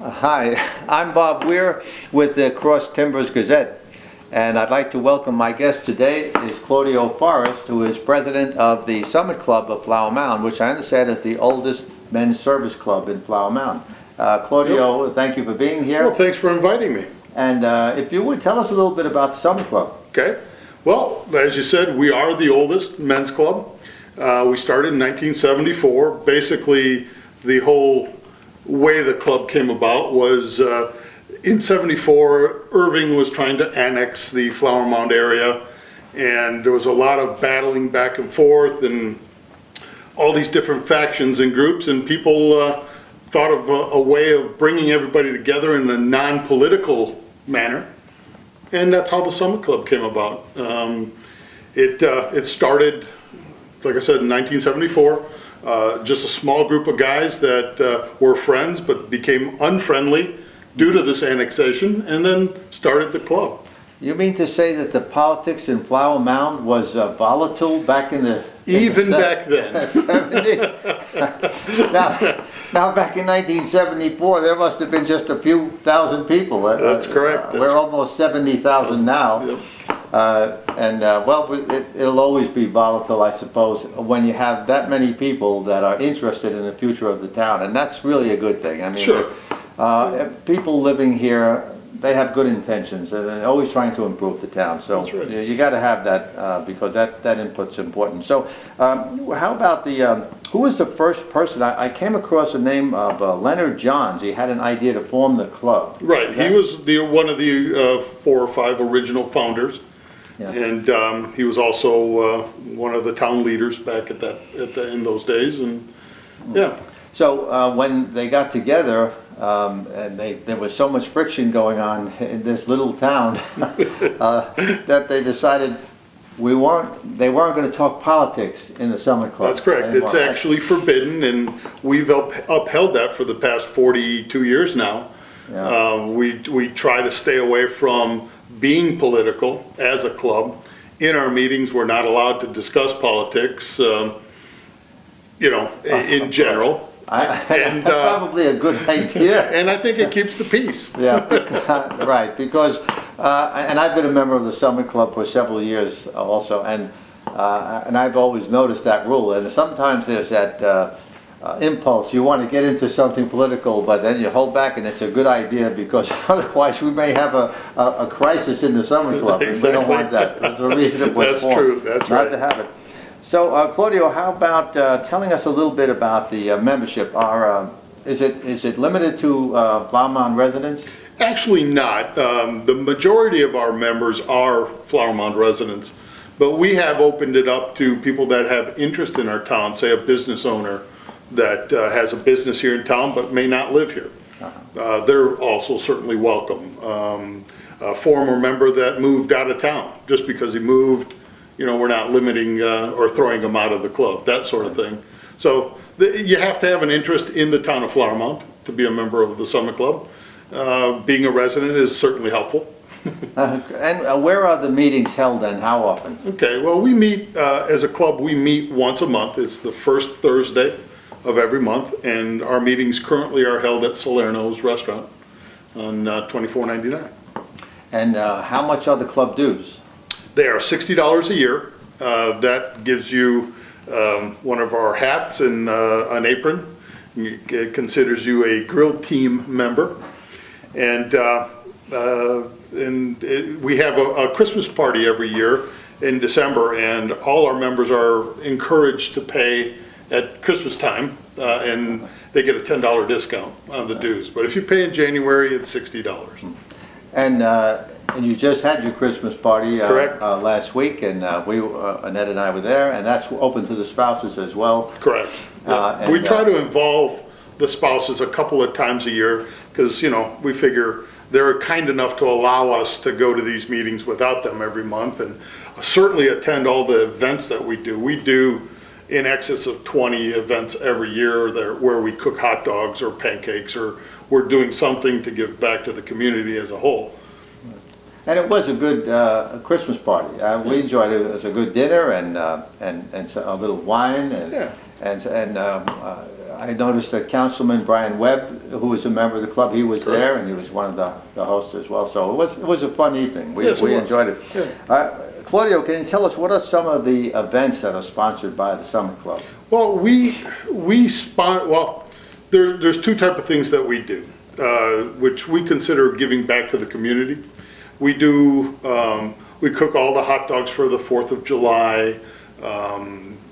Hi, I'm Bob Weir with the Cross Timbers Gazette, and I'd like to welcome my guest today is Claudio Forrest, who is president of the Summit Club of Flower Mound, which I understand is the oldest men's service club in Flower Mound. Claudio, yep. Thank you for being here. Well, thanks for inviting me. And if you would tell us a little bit about the Summit Club. Okay. Well, as you said, we are the oldest men's club. We started in 1974. Basically, the whole way the club came about was in '74, Irving was trying to annex the Flower Mound area, and there was a lot of battling back and forth and all these different factions and groups, and people thought of a way of bringing everybody together in a non-political manner, and that's how the Summit Club came about. It started, like I said, in 1974. Just a small group of guys that were friends but became unfriendly due to this annexation, and then started the club. You mean to say that the politics in Flower Mound was volatile back in the... Even back then. now, back in 1974, there must have been just a few thousand people. That's correct. We're almost 70,000 now. Yep. Well, it'll always be volatile, I suppose, when you have that many people that are interested in the future of the town, and that's really a good thing. I mean, sure. People living here, they have good intentions, and they're always trying to improve the town. So that's right. You got to have that because that input's important. So how about who was the first person? I came across the name of Leonard Johns. He had an idea to form the club. Right. He was one of the 4 or 5 original founders. Yeah. And he was also one of the town leaders back in those days, and yeah. So when they got together, and there was so much friction going on in this little town that they decided they weren't going to talk politics in the Summit Club. That's correct. anymore. It's actually forbidden, and we've upheld that for the past 42 years now. Yeah. We try to stay away from being political as a club. In our meetings, we're not allowed to discuss politics, in general. That's probably a good idea. And I think it keeps the peace. Yeah, right, because, and I've been a member of the Summit Club for several years also, and I've always noticed that rule, and sometimes there's that impulse. You want to get into something political, but then you hold back, and it's a good idea because otherwise we may have a crisis in the Summit Club. Exactly. And we don't want that. There's a reason it was formed. That's true. That's not right. to have it. So, Claudio, how about telling us a little bit about the membership? Is it limited to Flower Mound residents? Actually not. The majority of our members are Flower Mound residents, but we have opened it up to people that have interest in our town, say a business owner that has a business here in town but may not live here. Uh-huh. They're also certainly welcome. A former member that moved out of town, just because he moved, we're not limiting or throwing them out of the club, that sort of thing. So you have to have an interest in the town of Flower Mound to be a member of the Summit Club. Being a resident is certainly helpful. And where are the meetings held and how often? Okay, well, we meet, as a club, we meet once a month. It's the first Thursday of every month, and our meetings currently are held at Salerno's restaurant on 24.99. And how much are the club dues? They are $60 a year. That gives you one of our hats and an apron. It considers you a grill team member. And we have a Christmas party every year in December, and all our members are encouraged to pay at Christmas time, and they get a $10 discount on the dues. But if you pay in January, it's $60. And you just had your Christmas party Correct. Last week, and Annette and I were there, and that's open to the spouses as well. Correct. Yeah. We try to involve the spouses a couple of times a year because, we figure they're kind enough to allow us to go to these meetings without them every month, and certainly attend all the events that we do. We do in excess of 20 events every year there where we cook hot dogs or pancakes, or we're doing something to give back to the community as a whole. And it was a good Christmas party. We enjoyed it. It was a good dinner and a little wine and I noticed that Councilman Brian Webb, who was a member of the club, he was there, and he was one of the hosts as well. So it was a fun evening. We Yes, it was. enjoyed it. Yeah. Claudio, can you tell us what are some of the events that are sponsored by the Summer Club? Well, there's two type of things that we do, which we consider giving back to the community. We do, we cook all the hot dogs for the 4th of July.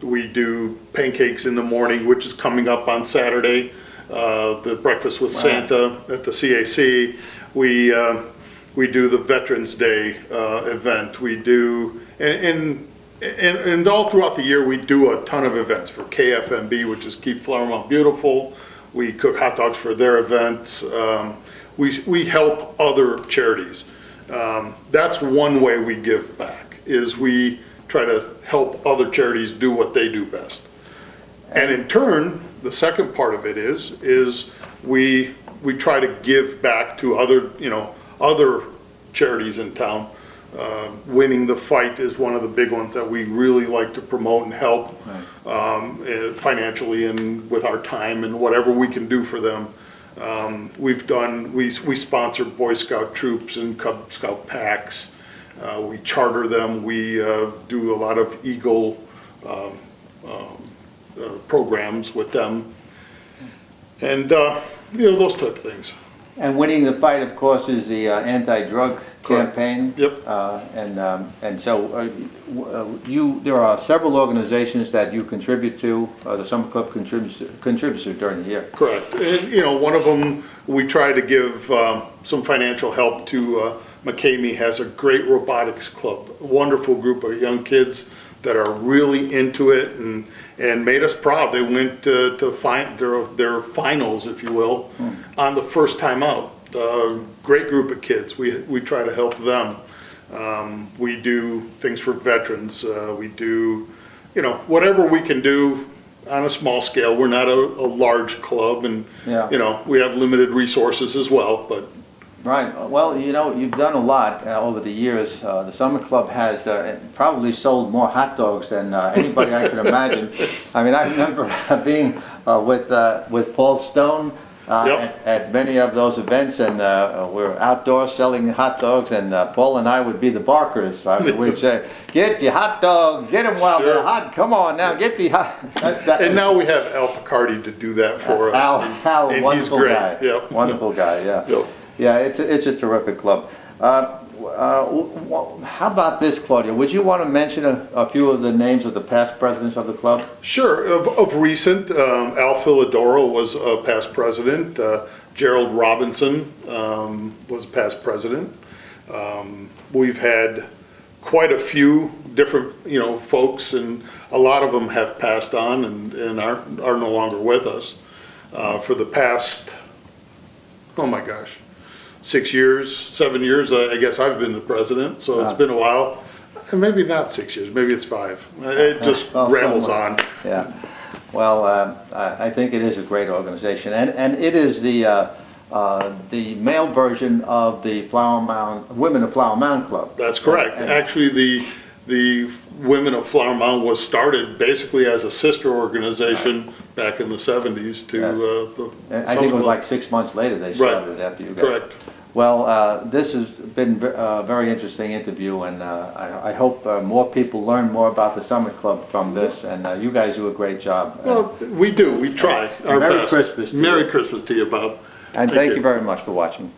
We do pancakes in the morning, which is coming up on Saturday. The breakfast with Santa at the CAC. We do the Veterans Day event. We do, and all throughout the year, we do a ton of events for KFMB, which is Keep Flower Mound Beautiful. We cook hot dogs for their events. We help other charities. That's one way we give back, is we try to help other charities do what they do best. And in turn, the second part of it is we try to give back to other charities in town. Winning the Fight is one of the big ones that we really like to promote and help financially and with our time and whatever we can do for them. We sponsor Boy Scout troops and Cub Scout packs. We charter them. We do a lot of Eagle programs with them, and those type of things. And Winning the Fight, of course, is the anti-drug campaign. Yep. And so there are several organizations that you contribute to. The Summer Club contributes to during the year. Correct. And one of them, we try to give some financial help to. McCamey has a great robotics club, a wonderful group of young kids that are really into it and made us proud. They went to their finals, if you will, on the first time out. Great group of kids. We try to help them. We do things for veterans. We do, whatever we can do on a small scale. We're not a large club, and we have limited resources as well, but. Right. Well, you've done a lot over the years. The Summer Club has probably sold more hot dogs than anybody I can imagine. I mean, I remember being with Paul Stone at many of those events, and we're outdoors selling hot dogs, and Paul and I would be the barkers. We'd say, "Get your hot dogs, get them while they're hot. Come on now, get the hot." And now we have Al Picardi to do that for us. Al, and wonderful he's great. guy. Yep. Wonderful guy. Yeah. Yep. Yeah, it's a terrific club. How about this, Claudio? Would you want to mention a few of the names of the past presidents of the club? Sure. Of recent, Al Philidoro was a past president. Gerald Robinson was past president. We've had quite a few different, folks, and a lot of them have passed on and are no longer with us. For the past, oh my gosh, 6 years, 7 years, I guess I've been the president, so it's been a while. And maybe not 6 years, maybe it's 5. It just rambles on. Yeah. Well, I think it is a great organization, and it is the male version of the Women of Flower Mound Club. That's correct. Actually, the Women of Flower Mound was started basically as a sister organization back in the 70s to the I think it was like 6 months later they started after you guys. Correct. Well, this has been a very interesting interview, and I hope more people learn more about the Summit Club from this, and you guys do a great job. Well, we do. We try our Merry best. Christmas to you. Merry Christmas to you, Bob. And thank you very much for watching.